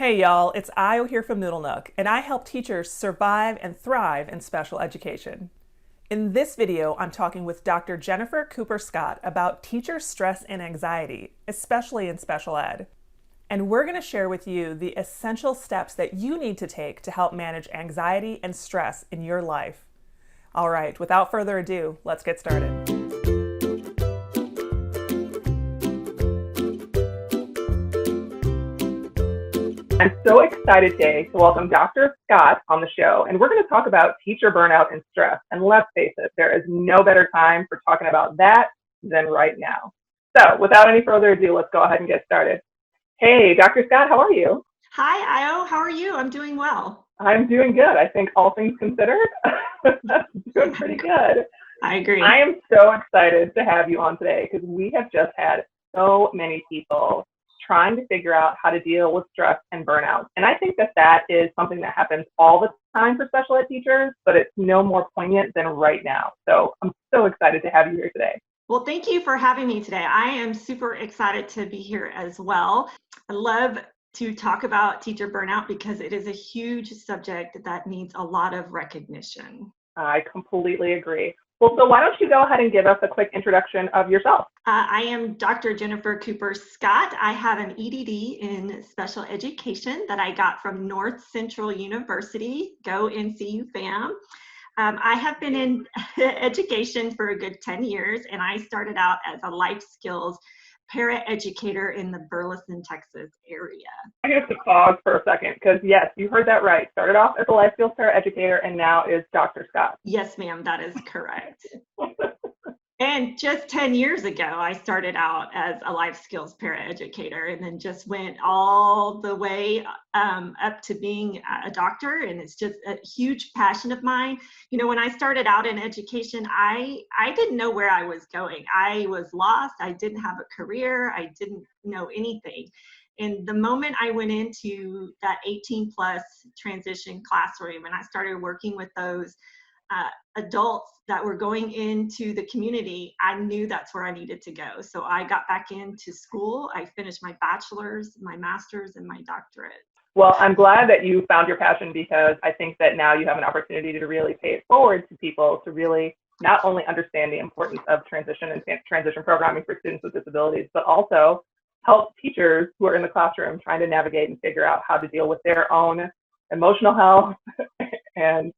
Hey y'all, it's Io here from Noodle Nook, and I help teachers survive and thrive in special education. In this video, I'm talking with Dr. Jennifer Cooper Scott about teacher stress and anxiety, especially in special ed. And we're going to share with you the essential steps that you need to take to help manage anxiety and stress in your life. All right, without further ado, let's get started. I'm so excited today to welcome Dr. Scott on the show, and we're going to talk about teacher burnout and stress. And let's face it, there is no better time for talking about that than right now. So without any further ado, let's go ahead and get started. Hey, Dr. Scott, how are you? Hi, Io. How are you? I'm doing well. I'm doing good. I think all things considered, doing pretty good. I agree. I am so excited to have you on today because we have just had so many people trying to figure out how to deal with stress and burnout. And I think that is something that happens all the time for special ed teachers, but it's no more poignant than right now. So I'm so excited to have you here today. Well, thank you for having me today. I am super excited to be here as well. I love to talk about teacher burnout because it is a huge subject that needs a lot of recognition. I completely agree. Well, so why don't you go ahead and give us a quick introduction of yourself? I am Dr. Jennifer Cooper Scott. I have an EDD in special education that I got from North Central University. Go NCU fam. I have been in education for a good 10 years, and I started out as a life skills paraeducator in the Burleson, Texas area. I have to pause for a second because yes, you heard that right. Started off as a life skills paraeducator and now is Dr. Scott. Yes, ma'am, that is correct. And just 10 years ago, I started out as a life skills paraeducator and then just went all the way up to being a doctor. And it's just a huge passion of mine. You know, when I started out in education, I didn't know where I was going. I was lost. I didn't have a career. I didn't know anything. And the moment I went into that 18 plus transition classroom and I started working with those adults that were going into the community, I knew that's where I needed to go. So I got back into school. I finished my bachelor's, my master's, and my doctorate. Well, I'm glad that you found your passion because I think that now you have an opportunity to really pay it forward to people to really not only understand the importance of transition and transition programming for students with disabilities, but also help teachers who are in the classroom trying to navigate and figure out how to deal with their own emotional health and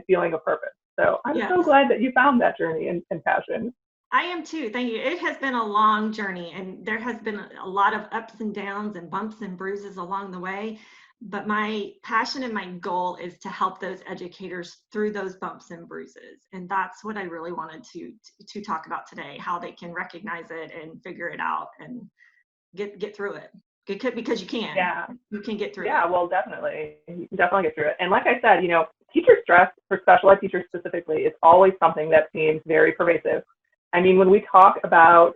feeling of purpose. So I'm so glad that you found that journey and passion. I am too. Thank you. It has been a long journey and there has been a lot of ups and downs and bumps and bruises along the way. But my passion and my goal is to help those educators through those bumps and bruises. And that's what I really wanted to talk about today, how they can recognize it and figure it out and get through it. Because you can. Yeah. You can get through it. Yeah, well, definitely. You can definitely get through it. And like I said, you know, teacher stress for special ed teachers specifically is always something that seems very pervasive. I mean, when we talk about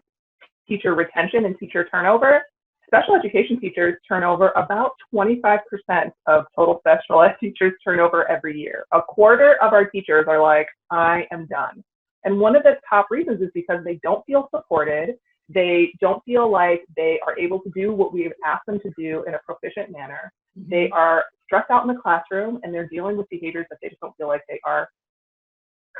teacher retention and teacher turnover, special education teachers turn over about 25% of total special ed teachers turnover every year. A quarter of our teachers are like, I am done. And one of the top reasons is because they don't feel supported. They don't feel like they are able to do what we've asked them to do in a proficient manner. Mm-hmm. They are stressed out in the classroom and they're dealing with behaviors that they just don't feel like they are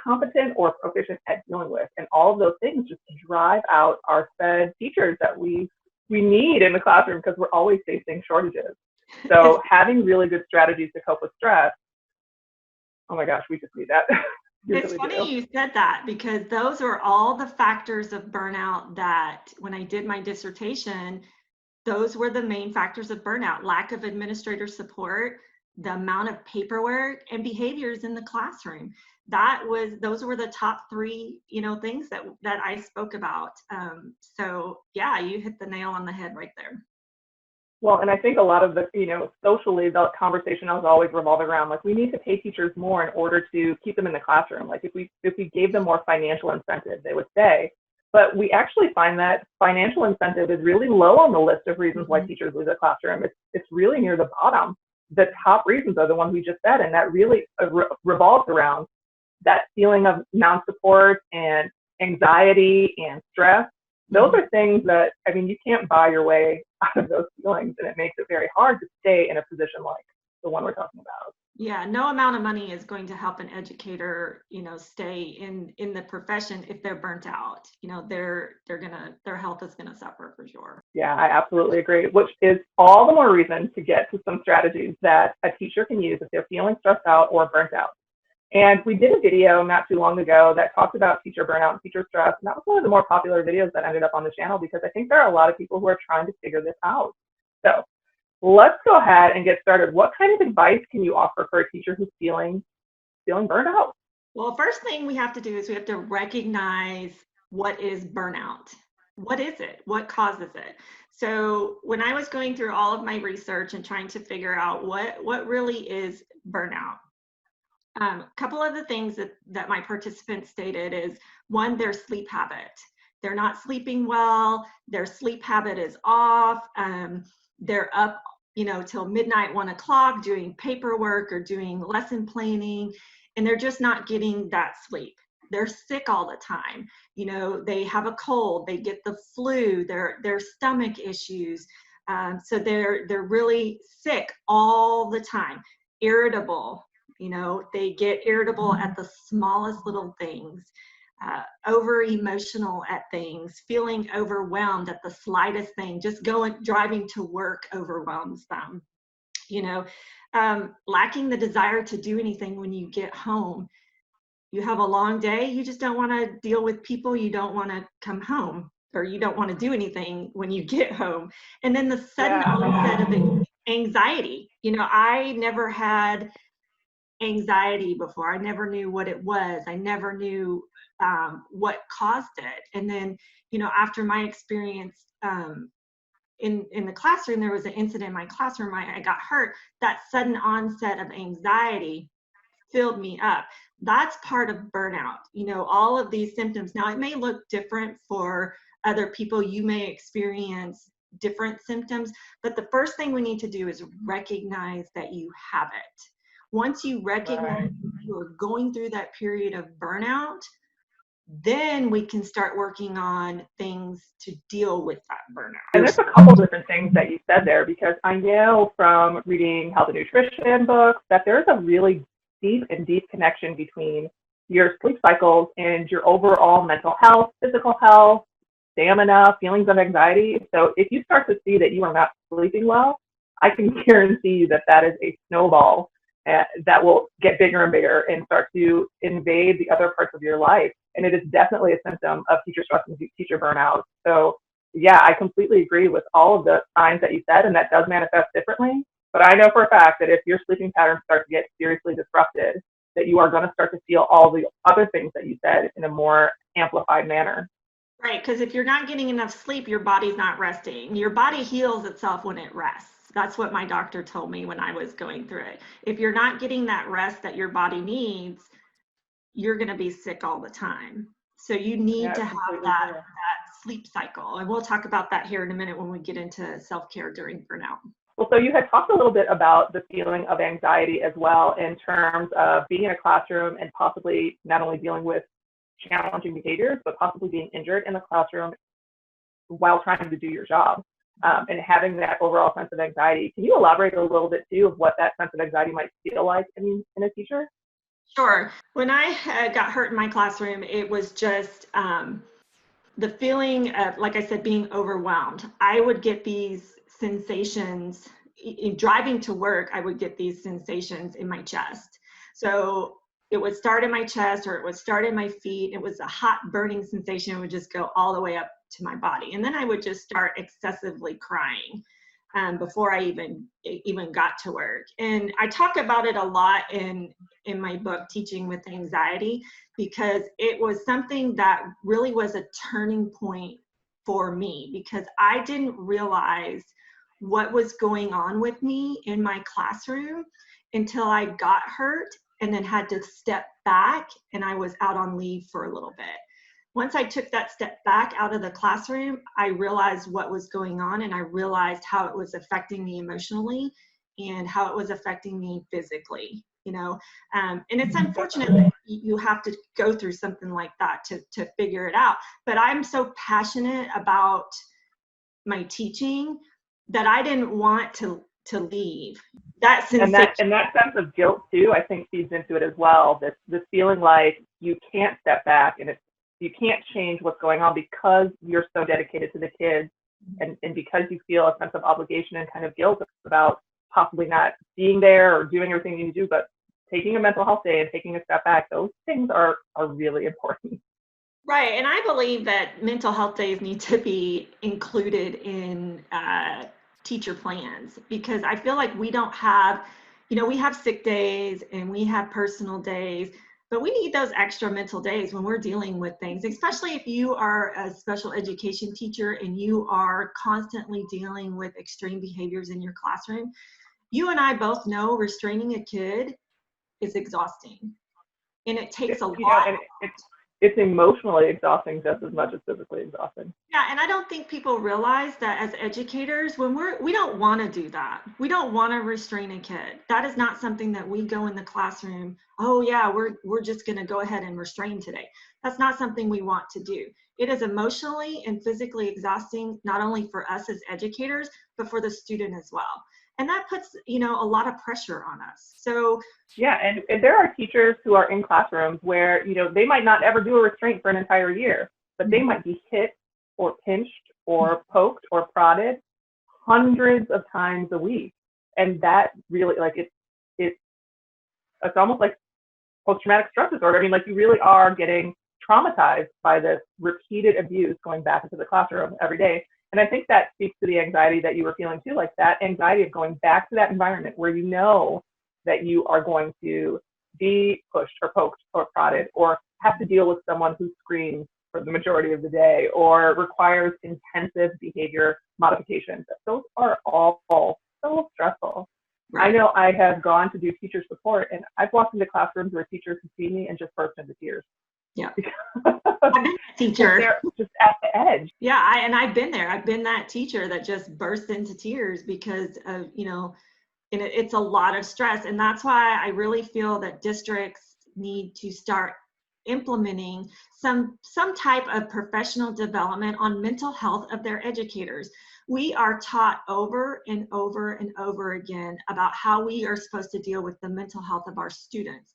competent or proficient at dealing with. And all of those things just drive out our SPED teachers that we need in the classroom because we're always facing shortages. So having really good strategies to cope with stress, oh my gosh, we just need that. It's funny you said that because those are all the factors of burnout that when I did my dissertation, those were the main factors of burnout: lack of administrator support, the amount of paperwork, and behaviors in the classroom. Those were the top three, things that I spoke about. So yeah, you hit the nail on the head right there. Well, and I think a lot of the, socially, the conversation was always revolving around, like, we need to pay teachers more in order to keep them in the classroom. Like, if we gave them more financial incentive, they would stay. But we actually find that financial incentive is really low on the list of reasons why teachers leave the classroom. It's really near the bottom. The top reasons are the ones we just said, and that really revolves around that feeling of non-support and anxiety and stress. Those are things that, I mean, you can't buy your way out of those feelings, and it makes it very hard to stay in a position like the one we're talking about. Yeah, no amount of money is going to help an educator, stay in the profession if they're burnt out. Their health is gonna suffer for sure. Yeah, I absolutely agree, which is all the more reason to get to some strategies that a teacher can use if they're feeling stressed out or burnt out. And we did a video not too long ago that talked about teacher burnout and teacher stress, and that was one of the more popular videos that ended up on the channel because I think there are a lot of people who are trying to figure this out. So let's go ahead and get started. What kind of advice can you offer for a teacher who's feeling burned out? Well, first thing we have to do is we have to recognize what is burnout. What is it? What causes it? So when I was going through all of my research and trying to figure out what really is burnout, a couple of the things that my participants stated is, one, their sleep habit. They're not sleeping well, their sleep habit is off, they're up till midnight, 1 o'clock doing paperwork or doing lesson planning, and they're just not getting that sleep. They're sick all the time. They have a cold, they get the flu, their stomach issues. So they're really sick all the time, irritable. They get irritable at the smallest little things, over emotional at things, feeling overwhelmed at the slightest thing, just driving to work overwhelms them, lacking the desire to do anything when you get home. You have a long day, you just don't want to deal with people, you don't want to come home, or you don't want to do anything when you get home. And then the sudden onset of anxiety. I never had anxiety before. I never knew what it was. I never knew what caused it. And then, after my experience in the classroom, there was an incident in my classroom. I got hurt. That sudden onset of anxiety filled me up. That's part of burnout. All of these symptoms. Now, it may look different for other people. You may experience different symptoms, but the first thing we need to do is recognize that you have it. Once you recognize you are going through that period of burnout, then we can start working on things to deal with that burnout. And there's a couple different things that you said there, because I know from reading health and nutrition books that there's a really deep connection between your sleep cycles and your overall mental health, physical health, stamina, feelings of anxiety. So if you start to see that you are not sleeping well, I can guarantee you that is a snowball that will get bigger and bigger and start to invade the other parts of your life. And it is definitely a symptom of teacher stress and teacher burnout. So yeah, I completely agree with all of the signs that you said, and that does manifest differently. But I know for a fact that if your sleeping patterns start to get seriously disrupted, that you are going to start to feel all the other things that you said in a more amplified manner. Right, because if you're not getting enough sleep, your body's not resting. Your body heals itself when it rests. That's what my doctor told me when I was going through it. If you're not getting that rest that your body needs, you're going to be sick all the time. So you need to have that sleep cycle. And we'll talk about that here in a minute when we get into self-care during burnout. Well, so you had talked a little bit about the feeling of anxiety as well, in terms of being in a classroom and possibly not only dealing with challenging behaviors, but possibly being injured in the classroom while trying to do your job, and having that overall sense of anxiety. Can you elaborate a little bit too of what that sense of anxiety might feel like in a teacher? Sure. When I got hurt in my classroom, it was just the feeling of, like I said, being overwhelmed. I would get these sensations in driving to work. I would get these sensations in my chest. So it would start in my chest, or it would start in my feet. It was a hot burning sensation. It would just go all the way up to my body. And then I would just start excessively crying before I even got to work. And I talk about it a lot in my book, Teaching with Anxiety, because it was something that really was a turning point for me, because I didn't realize what was going on with me in my classroom until I got hurt and then had to step back, and I was out on leave for a little bit. Once I took that step back out of the classroom, I realized what was going on, and I realized how it was affecting me emotionally and how it was affecting me physically, and it's unfortunate that you have to go through something like that to figure it out. But I'm so passionate about my teaching that I didn't want to leave. That And sensation. that sense of guilt too, I think feeds into it as well. This feeling like you can't step back and you can't change what's going on because you're so dedicated to the kids, and because you feel a sense of obligation and kind of guilt about possibly not being there or doing everything you need to do, but taking a mental health day and taking a step back, those things are really important. Right. And I believe that mental health days need to be included in teacher plans, because I feel like we don't have, we have sick days and we have personal days, but we need those extra mental days when we're dealing with things, especially if you are a special education teacher and you are constantly dealing with extreme behaviors in your classroom. You and I both know restraining a kid is exhausting, and it takes a lot. And it's emotionally exhausting just as much as physically exhausting. Yeah, and I don't think people realize that as educators, when we don't want to do that. We don't want to restrain a kid. That is not something that we go in the classroom, oh yeah, we're just going to go ahead and restrain today. That's not something we want to do. It is emotionally and physically exhausting, not only for us as educators, but for the student as well. And that puts, a lot of pressure on us. So yeah, and there are teachers who are in classrooms where, they might not ever do a restraint for an entire year, but they might be hit or pinched or poked or prodded hundreds of times a week. And that really, it's almost like post-traumatic stress disorder. I mean, you really are getting traumatized by this repeated abuse going back into the classroom every day. And I think that speaks to the anxiety that you were feeling too, like that anxiety of going back to that environment where that you are going to be pushed or poked or prodded or have to deal with someone who screams for the majority of the day or requires intensive behavior modifications. Those are all so stressful. Right. I know I have gone to do teacher support, and I've walked into classrooms where teachers have seen me and just burst into tears. Yeah. I've been that teacher. They're just at the edge. Yeah, I've been there. I've been that teacher that just burst into tears because of, and it's a lot of stress. And that's why I really feel that districts need to start implementing some type of professional development on mental health of their educators. We are taught over and over and over again about how we are supposed to deal with the mental health of our students.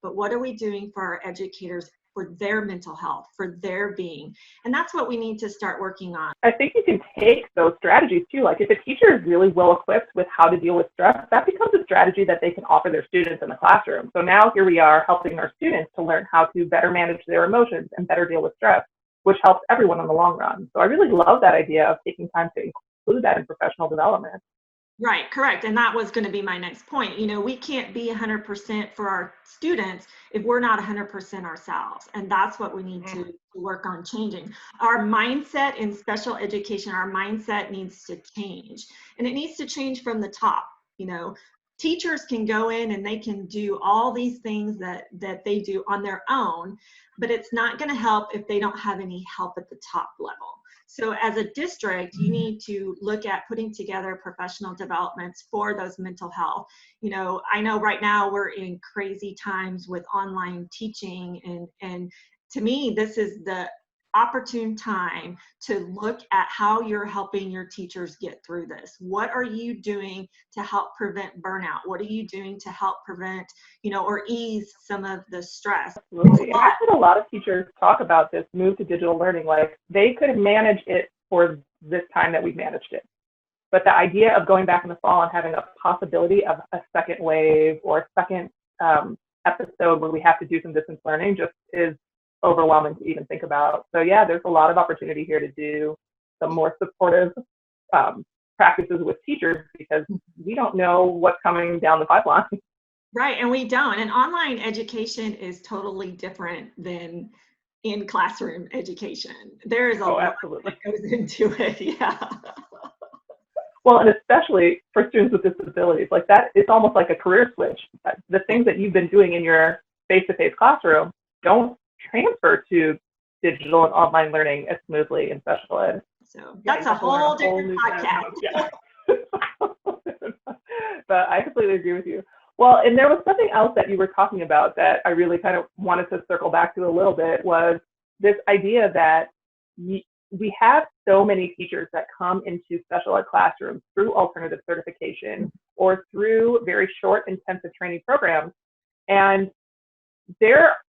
But what are we doing for our educators, for their mental health, for their being? And that's what we need to start working on. I think you can take those strategies too. Like if a teacher is really well equipped with how to deal with stress, that becomes a strategy that they can offer their students in the classroom. So now here we are helping our students to learn how to better manage their emotions and better deal with stress, which helps everyone in the long run. So I really love that idea of taking time to include that in professional development. Right, correct. And that was going to be my next point. We can't be 100% for our students if we're not 100% ourselves. And that's what we need to work on changing. Our mindset in special education, our mindset needs to change. And it needs to change from the top. Teachers can go in and they can do all these things that they do on their own, but it's not going to help if they don't have any help at the top level. So as a district, you need to look at putting together professional developments for those mental health. I know right now we're in crazy times with online teaching, and to me, this is the opportune time to look at how you're helping your teachers get through this. What are you doing to help prevent burnout? What are you doing to help prevent, or ease some of the stress? Absolutely. And I've heard a lot of teachers talk about this move to digital learning, like they could have managed it for this time that we've managed it. But the idea of going back in the fall and having a possibility of a second wave or a second episode where we have to do some distance learning just is overwhelming to even think about. So yeah, there's a lot of opportunity here to do some more supportive practices with teachers because we don't know what's coming down the pipeline. Right, and we don't. And online education is totally different than in classroom education. There is a lot that goes into it. Yeah. Well, and especially for students with disabilities, like that, it's almost like a career switch. The things that you've been doing in your face-to-face classroom don't transfer to digital and online learning as smoothly in special ed. So that's a whole different podcast. Yeah. But I completely agree with you. Well, and there was something else that you were talking about that I really kind of wanted to circle back to a little bit, was this idea that we have so many teachers that come into special ed classrooms through alternative certification or through very short intensive training programs. And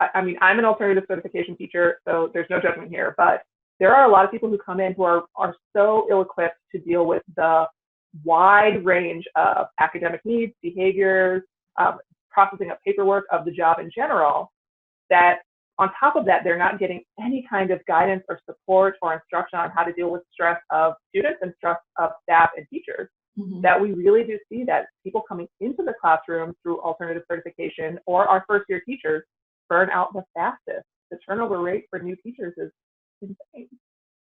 I'm an alternative certification teacher, so there's no judgment here, but there are a lot of people who come in who are so ill-equipped to deal with the wide range of academic needs, behaviors, processing of paperwork, of the job in general, that on top of that, they're not getting any kind of guidance or support or instruction on how to deal with stress of students and stress of staff and teachers. Mm-hmm. That we really do see that people coming into the classroom through alternative certification or our first year teachers burn out the fastest. The turnover rate for new teachers is insane.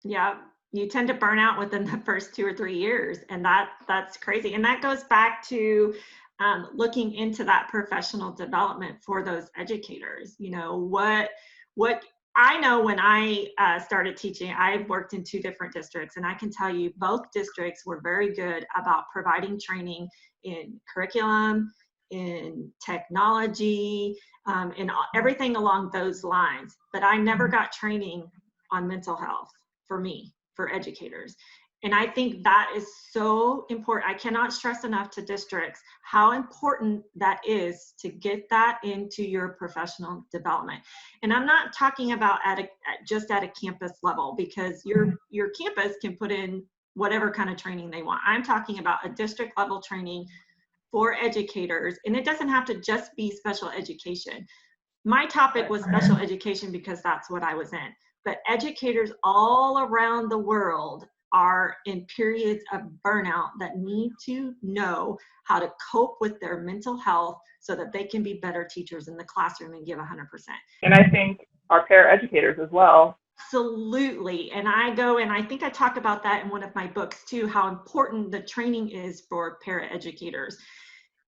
Yeah, you tend to burn out within the first 2 or 3 years, and that's crazy. And that goes back to looking into that professional development for those educators. You know, what I know when I started teaching, I've worked in 2 different districts, and I can tell you both districts were very good about providing training in curriculum, in technology, and everything along those lines. But I never got training on mental health for educators. And I think that is so important. I cannot stress enough to districts how important that is to get that into your professional development. And I'm not talking about just at a campus level, because your campus can put in whatever kind of training they want. I'm talking about a district level training for educators, and it doesn't have to just be special education. My topic was special education because that's what I was in. But educators all around the world are in periods of burnout that need to know how to cope with their mental health so that they can be better teachers in the classroom and give 100%. And I think our paraeducators as well. Absolutely. And I think I talk about that in one of my books too, how important the training is for paraeducators,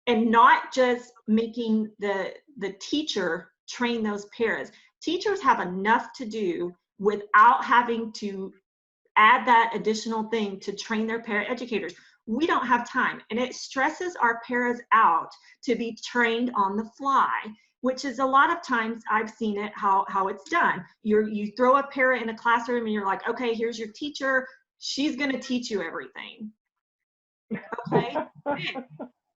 and not just making the teacher train those paras. Teachers have enough to do without having to add that additional thing to train their paraeducators. We don't have time, and it stresses our paras out to be trained on the fly, which is a lot of times I've seen it how it's done. You throw a para in a classroom and you're like, okay, here's your teacher. She's going to teach you everything. Okay.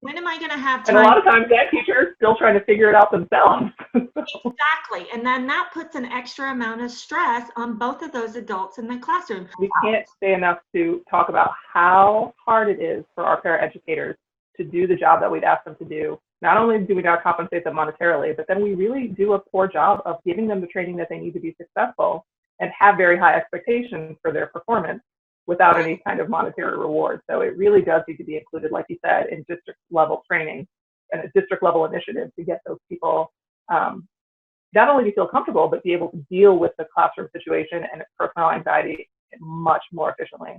When am I going to have time? And a lot of times that teacher is still trying to figure it out themselves. Exactly. And then that puts an extra amount of stress on both of those adults in the classroom. We can't say enough to talk about how hard it is for our paraeducators to do the job that we'd ask them to do. Not only do we not compensate them monetarily, but then we really do a poor job of giving them the training that they need to be successful and have very high expectations for their performance without any kind of monetary reward. So it really does need to be included, like you said, in district level training and a district level initiative to get those people not only to feel comfortable, but be able to deal with the classroom situation and personal anxiety much more efficiently.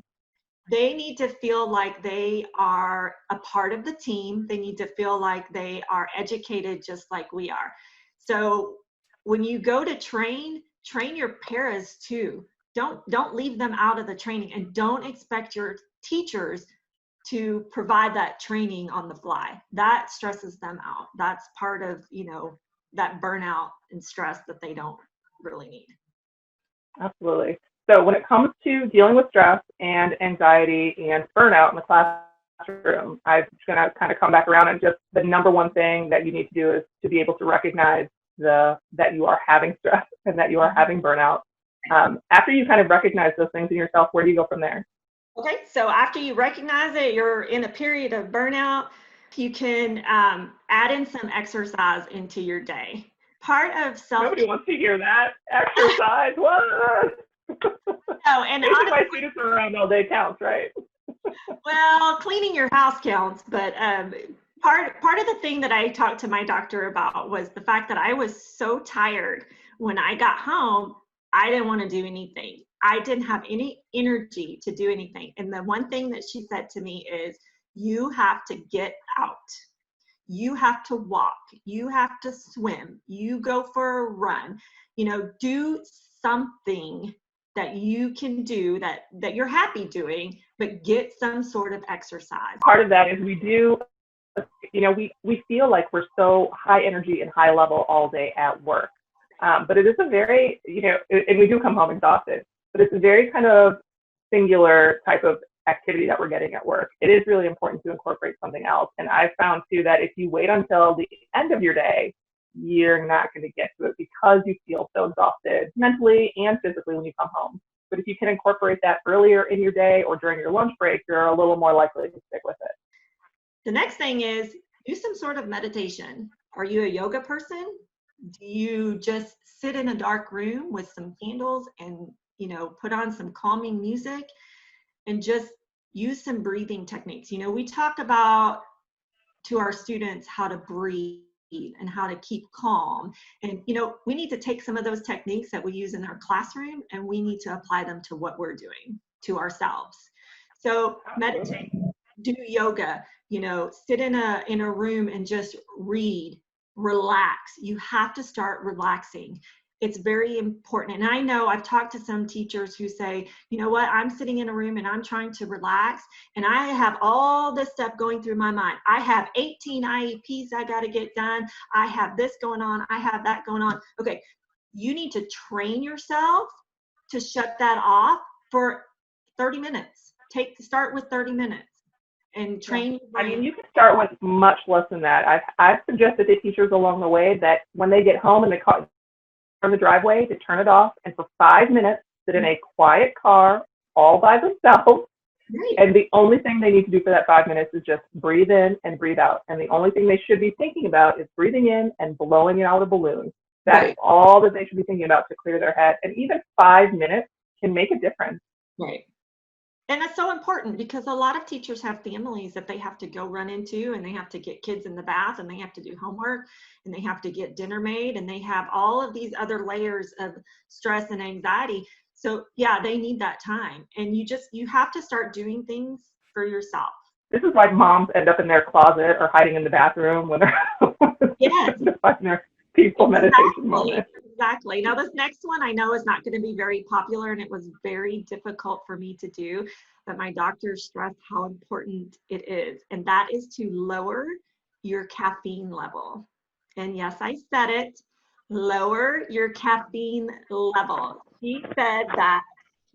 They need to feel like they are a part of the team. They need to feel like they are educated just like we are. So when you go to train your paras too. Don't leave them out of the training, and don't expect your teachers to provide that training on the fly. That stresses them out. That's part of, that burnout and stress that they don't really need. Absolutely. So when it comes to dealing with stress and anxiety and burnout in the classroom, I'm going to kind of come back around, and just the number one thing that you need to do is to be able to recognize that you are having stress and that you are having burnout. After you kind of recognize those things in yourself, where do you go from there? Okay, so after you recognize it, you're in a period of burnout, you can add in some exercise into your day. Part of Nobody wants to hear that. Exercise, what? No, and honestly, my students around all day counts, right? Well, cleaning your house counts, but part of the thing that I talked to my doctor about was the fact that I was so tired when I got home. I didn't want to do anything. I didn't have any energy to do anything. And the one thing that she said to me is, you have to get out. You have to walk. You have to swim. You go for a run. Do something that you can do that you're happy doing, but get some sort of exercise. Part of that is we feel like we're so high energy and high level all day at work. But it is a very, and we do come home exhausted. but it's a very kind of singular type of activity that we're getting at work. It is really important to incorporate something else. And I found too that if you wait until the end of your day, you're not going to get to it because you feel so exhausted mentally and physically when you come home. But if you can incorporate that earlier in your day or during your lunch break, you're a little more likely to stick with it. The next thing is do some sort of meditation. Are you a yoga person? Do you just sit in a dark room with some candles and, put on some calming music and just use some breathing techniques? We talk about to our students how to breathe and how to keep calm. And, we need to take some of those techniques that we use in our classroom and we need to apply them to what we're doing to ourselves. So meditate, do yoga, sit in a room and just read, relax. You have to start relaxing. It's very important. And I know I've talked to some teachers who say, you know what, I'm sitting in a room and I'm trying to relax and I have all this stuff going through my mind. I have 18 IEPs I got to get done. I have this going on. I have that going on. Okay, you need to train yourself to shut that off for 30 minutes. Start with 30 minutes. And train. I mean, you can start with much less than that. I've suggested to teachers along the way that when they get home and they call from the driveway to turn it off and for 5 minutes sit in a quiet car all by themselves. Right. And the only thing they need to do for that 5 minutes is just breathe in and breathe out. And the only thing they should be thinking about is breathing in and blowing it out of a balloon. That is all that they should be thinking about to clear their head. And even 5 minutes can make a difference. Right. And that's so important because a lot of teachers have families that they have to go run into and they have to get kids in the bath and they have to do homework and they have to get dinner made and they have all of these other layers of stress and anxiety. So yeah, they need that time. And you have to start doing things for yourself. This is why moms end up in their closet or hiding in the bathroom when they're yes. finding their peaceful meditation moment. Exactly. Now, this next one I know is not going to be very popular and it was very difficult for me to do, but my doctor stressed how important it is. And that is to lower your caffeine level. And yes, I said it, lower your caffeine level. He said that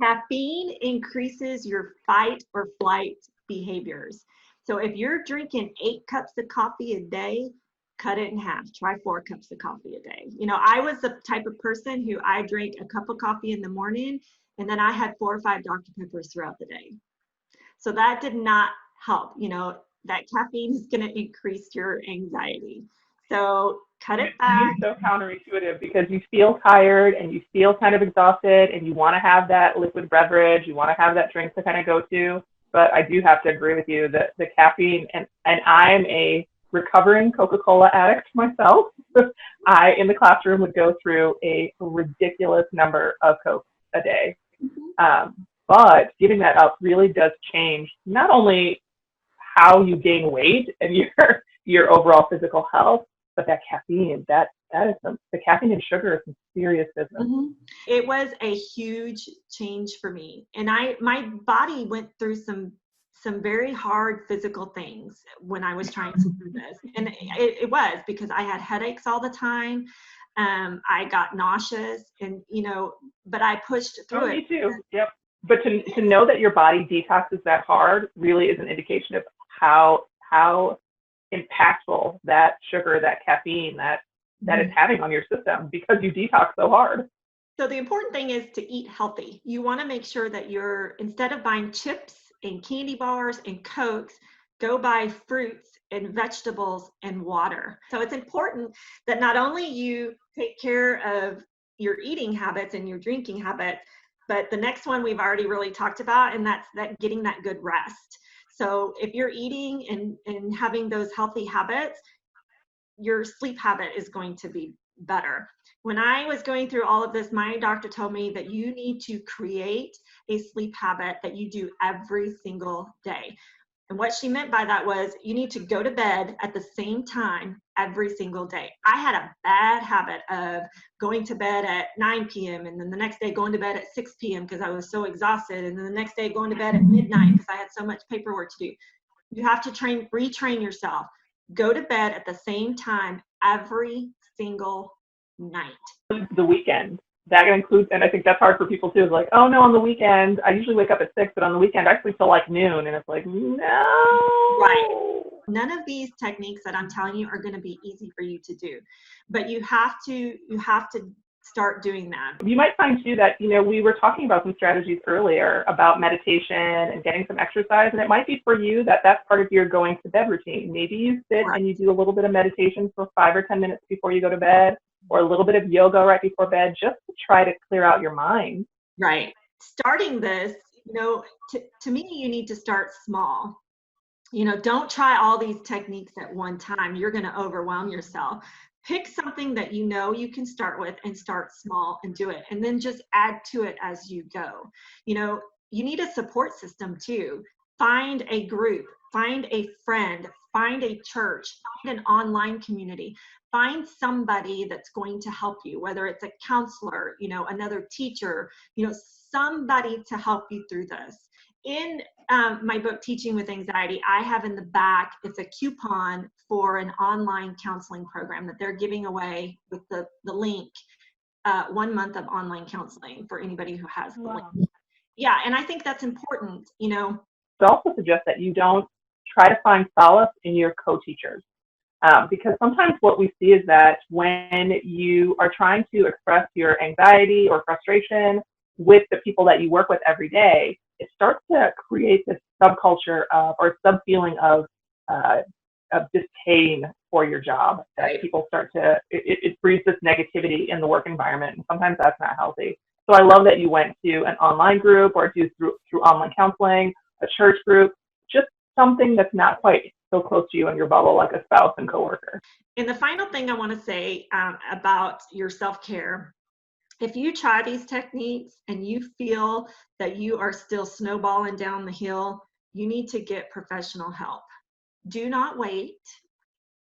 caffeine increases your fight or flight behaviors. So if you're drinking 8 cups of coffee a day, cut it in half. Try 4 cups of coffee a day. I was the type of person who I drank a cup of coffee in the morning and then I had 4 or 5 Dr. Peppers throughout the day. So that did not help. That caffeine is going to increase your anxiety. So cut it back. It's so counterintuitive because you feel tired and you feel kind of exhausted and you want to have that liquid beverage. You want to have that drink to kind of go to. But I do have to agree with you that the caffeine, and I'm a recovering Coca-Cola addict myself. I, in the classroom, would go through a ridiculous number of Cokes a day. But giving that up really does change not only how you gain weight and your overall physical health, but that caffeine, that is the caffeine and sugar is some serious business. Mm-hmm. It was a huge change for me. And my body went through some very hard physical things when I was trying to do this. And it was because I had headaches all the time. I got nauseous and, but I pushed through it. Me too. Yep. But to know that your body detoxes that hard really is an indication of how impactful that sugar, that caffeine, that is having on your system because you detox so hard. So the important thing is to eat healthy. You want to make sure that instead of buying chips and candy bars and Cokes, go buy fruits and vegetables and water. So it's important that not only you take care of your eating habits and your drinking habits, but the next one we've already really talked about, and that's that getting that good rest. So if you're eating and having those healthy habits, your sleep habit is going to be better. When I was going through all of this, my doctor told me that you need to create a sleep habit that you do every single day. And what she meant by that was you need to go to bed at the same time every single day. I had a bad habit of going to bed at 9 p.m. and then the next day going to bed at 6 p.m. because I was so exhausted. And then the next day going to bed at midnight because I had so much paperwork to do. You have to retrain yourself. Go to bed at the same time every single night. The weekend, that includes, and I think that's hard for people too, is like, oh no, on the weekend, I usually wake up at 6, but on the weekend I actually feel like noon. And it's like, no. Right. None of these techniques that I'm telling you are going to be easy for you to do, but you have to start doing that. You might find too that, we were talking about some strategies earlier about meditation and getting some exercise, and it might be for you that that's part of your going to bed routine. Maybe you sit and you do a little bit of meditation for 5 or 10 minutes before you go to bed, or a little bit of yoga right before bed, just to try to clear out your mind. Right. Starting this, to me, you need to start small. Don't try all these techniques at one time. You're going to overwhelm yourself. Pick something that you can start with and start small and do it. And then just add to it as you go. You need a support system too. Find a group, find a friend, find a church, find an online community. Find somebody that's going to help you, whether it's a counselor, another teacher, somebody to help you through this. In my book, Teaching with Anxiety, I have in the back, it's a coupon for an online counseling program that they're giving away with the link, 1 month of online counseling for anybody who has the link. Yeah, and I think that's important, I also suggest that you don't try to find solace in your co-teachers. Because sometimes what we see is that when you are trying to express your anxiety or frustration with the people that you work with every day, it starts to create this subculture or sub-feeling of disdain for your job. That people start to, it breeds this negativity in the work environment, and sometimes that's not healthy. So I love that you went to an online group or through online counseling, a church group, just something that's not quite so close to you in your bubble, like a spouse and coworker. And the final thing I want to say about your self-care, if you try these techniques and you feel that you are still snowballing down the hill, you need to get professional help. Do not wait.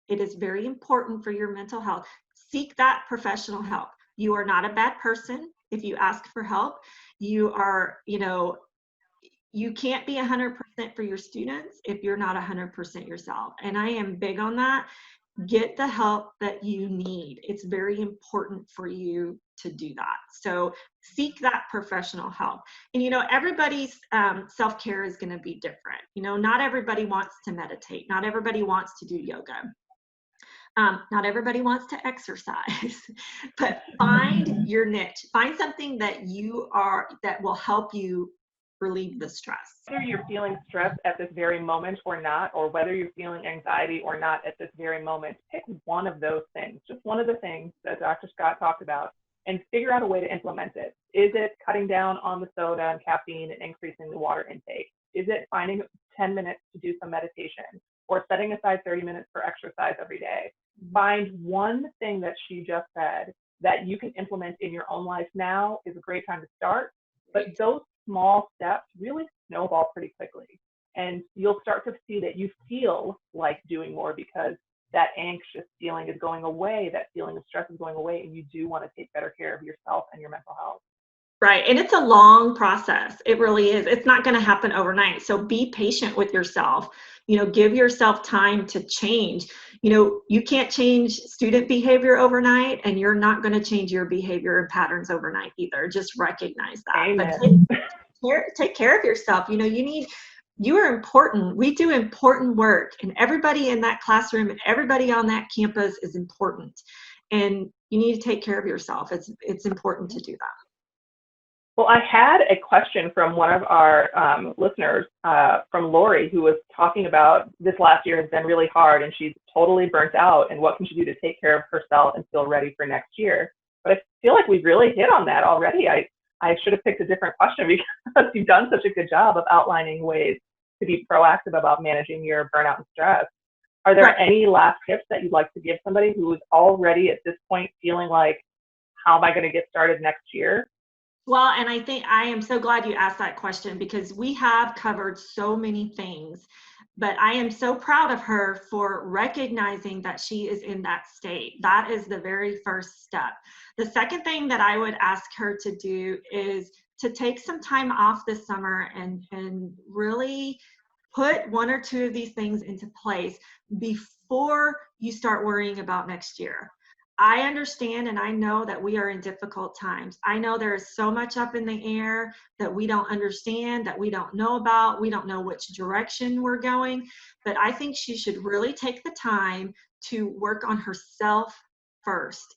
It is very important for your mental health. Seek that professional help. You are not a bad person if you ask for help. You are, you can't be 100% for your students if you're not 100% yourself. And I am big on that. Get the help that you need. It's very important for you to do that. So seek that professional help. And, everybody's self-care is going to be different. Not everybody wants to meditate. Not everybody wants to do yoga. Not everybody wants to exercise, but find your niche. Find something that that will help you relieve the stress. Whether you're feeling stressed at this very moment or not, or whether you're feeling anxiety or not at this very moment, pick one of those things, just one of the things that Dr. Scott talked about, and figure out a way to implement it. Is it cutting down on the soda and caffeine and increasing the water intake? Is it finding 10 minutes to do some meditation, or setting aside 30 minutes for exercise every day? Find one thing that she just said that you can implement in your own life now is a great time to start. But those small steps really snowball pretty quickly. And you'll start to see that you feel like doing more because that anxious feeling is going away, that feeling of stress is going away, and you do want to take better care of yourself and your mental health. Right. And it's a long process. It really is. It's not going to happen overnight. So be patient with yourself. Give yourself time to change. You can't change student behavior overnight, and you're not going to change your behavior and patterns overnight either. Just recognize that. Amen. But take care of yourself. You are important. We do important work, and everybody in that classroom and everybody on that campus is important. And you need to take care of yourself. It's important to do that. Well, I had a question from one of our listeners, from Lori, who was talking about this last year has been really hard and she's totally burnt out, and what can she do to take care of herself and feel ready for next year? But I feel like we've really hit on that already. I should have picked a different question because you've done such a good job of outlining ways to be proactive about managing your burnout and stress. Are there any last tips that you'd like to give somebody who is already at this point feeling like, how am I going to get started next year? Well, and I think I am so glad you asked that question, because we have covered so many things, but I am so proud of her for recognizing that she is in that state. That is the very first step. The second thing that I would ask her to do is to take some time off this summer and really put one or two of these things into place before you start worrying about next year. I understand and I know that we are in difficult times. I know there is so much up in the air that we don't understand, that we don't know about. We don't know which direction we're going. But I think she should really take the time to work on herself first.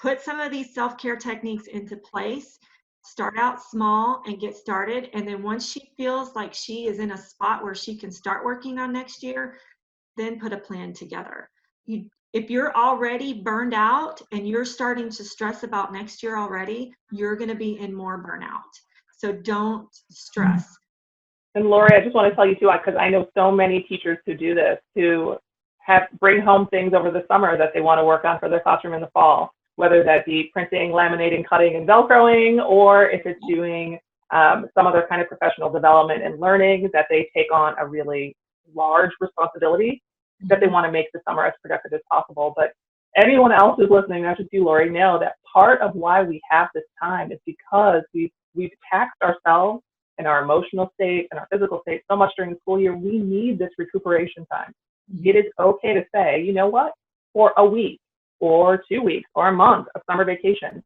Put some of these self-care techniques into place. Start out small and get started. And then once she feels like she is in a spot where she can start working on next year, then put a plan together. If you're already burned out and you're starting to stress about next year already, you're going to be in more burnout. So don't stress. And Lori, I just want to tell you too, because I know so many teachers who do this, who bring home things over the summer that they want to work on for their classroom in the fall, whether that be printing, laminating, cutting, and Velcroing, or if it's doing some other kind of professional development and learning that they take on a really large responsibility that they want to make the summer as productive as possible. But anyone else who's listening, not just you, Lori, know that part of why we have this time is because we've taxed ourselves and our emotional state and our physical state so much during the school year. We need this recuperation time. It is okay to say, you know what, for a week or 2 weeks or a month of summer vacation,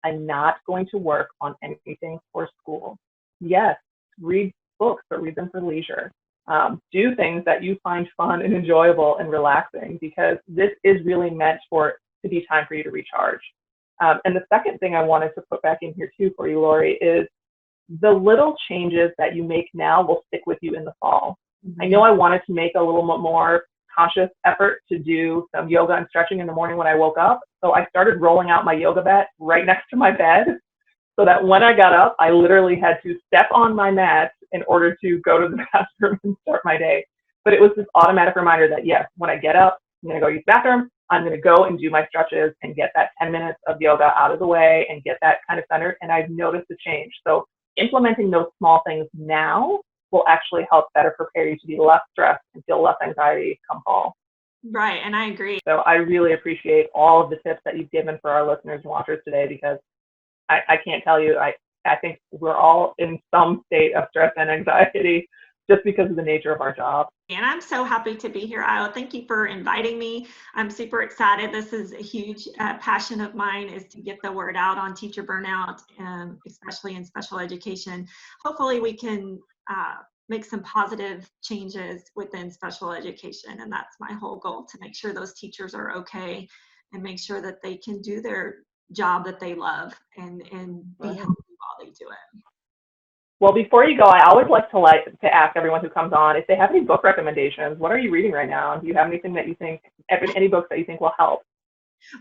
I'm not going to work on anything for school. Yes, read books, but read them for leisure. Do things that you find fun and enjoyable and relaxing, because this is really meant for it to be time for you to recharge. And the second thing I wanted to put back in here too for you, Lori, is the little changes that you make now will stick with you in the fall. I know I wanted to make a little bit more conscious effort to do some yoga and stretching in the morning when I woke up. So I started rolling out my yoga mat right next to my bed, so that when I got up, I literally had to step on my mat in order to go to the bathroom and start my day. But it was this automatic reminder that, yes, when I get up, I'm going to go use the bathroom, I'm going to go and do my stretches and get that 10 minutes of yoga out of the way and get that kind of centered. And I've noticed a change. So implementing those small things now will actually help better prepare you to be less stressed and feel less anxiety come fall. Right, and I agree. So I really appreciate all of the tips that you've given for our listeners and watchers today, because I can't tell you, I think we're all in some state of stress and anxiety just because of the nature of our job. And I'm so happy to be here, Io. Thank you for inviting me. I'm super excited. This is a huge passion of mine, is to get the word out on teacher burnout, especially in special education. Hopefully we can make some positive changes within special education. And that's my whole goal, to make sure those teachers are okay and make sure that they can do their job that they love and be healthy while they do it. Well, before you go, I always like to ask everyone who comes on if they have any book recommendations. What are you reading right now? Do you have anything that you think, any books that you think will help?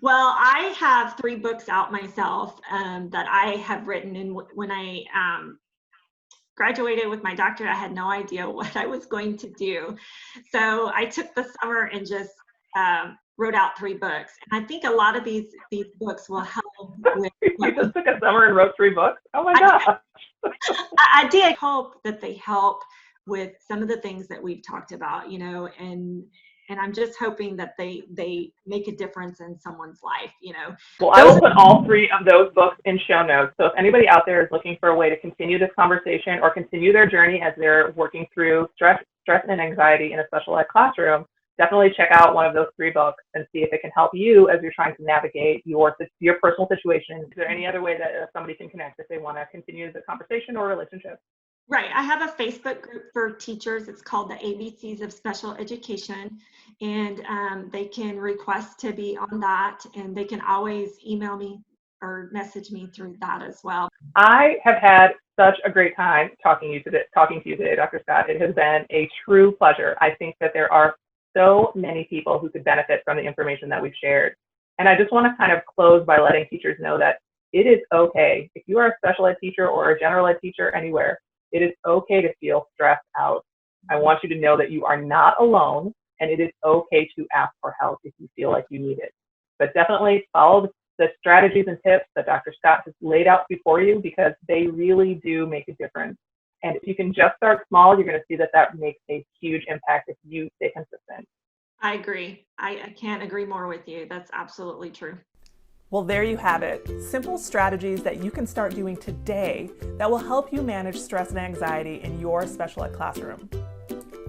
Well, I have 3 books out myself that I have written. And when I graduated with my doctorate, I had no idea what I was going to do. So I took the summer and just wrote out 3 books. And I think a lot of these books will help with. You just took a summer and wrote 3 books? Oh my gosh. I did hope that they help with some of the things that we've talked about, and I'm just hoping that they make a difference in someone's life, Well, I will put all 3 of those books in show notes. So if anybody out there is looking for a way to continue this conversation or continue their journey as they're working through stress and anxiety in a special ed classroom, definitely check out one of those 3 books and see if it can help you as you're trying to navigate your personal situation. Is there any other way that somebody can connect if they want to continue the conversation or relationship? Right. I have a Facebook group for teachers. It's called the ABCs of Special Education, and they can request to be on that, and they can always email me or message me through that as well. I have had such a great time talking to you today, Dr. Scott. It has been a true pleasure. I think that there are so many people who could benefit from the information that we've shared. And I just want to kind of close by letting teachers know that it is okay. If you are a special ed teacher or a general ed teacher anywhere, it is okay to feel stressed out. I want you to know that you are not alone, and it is okay to ask for help if you feel like you need it. But definitely follow the strategies and tips that Dr. Scott has laid out before you, because they really do make a difference. And if you can just start small, you're going to see that makes a huge impact if you stay consistent. I agree. I can't agree more with you. That's absolutely true. Well, there you have it. Simple strategies that you can start doing today that will help you manage stress and anxiety in your special ed classroom.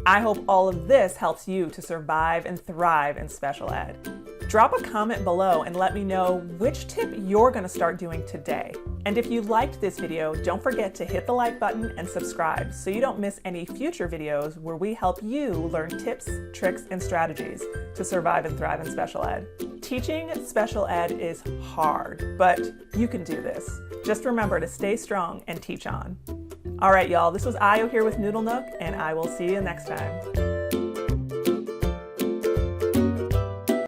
I hope all of this helps you to survive and thrive in special ed. Drop a comment below and let me know which tip you're going to start doing today. And if you liked this video, don't forget to hit the like button and subscribe so you don't miss any future videos where we help you learn tips, tricks, and strategies to survive and thrive in special ed. Teaching special ed is hard, but you can do this. Just remember to stay strong and teach on. All right, y'all, this was Ayo here with Noodle Nook, and I will see you next time.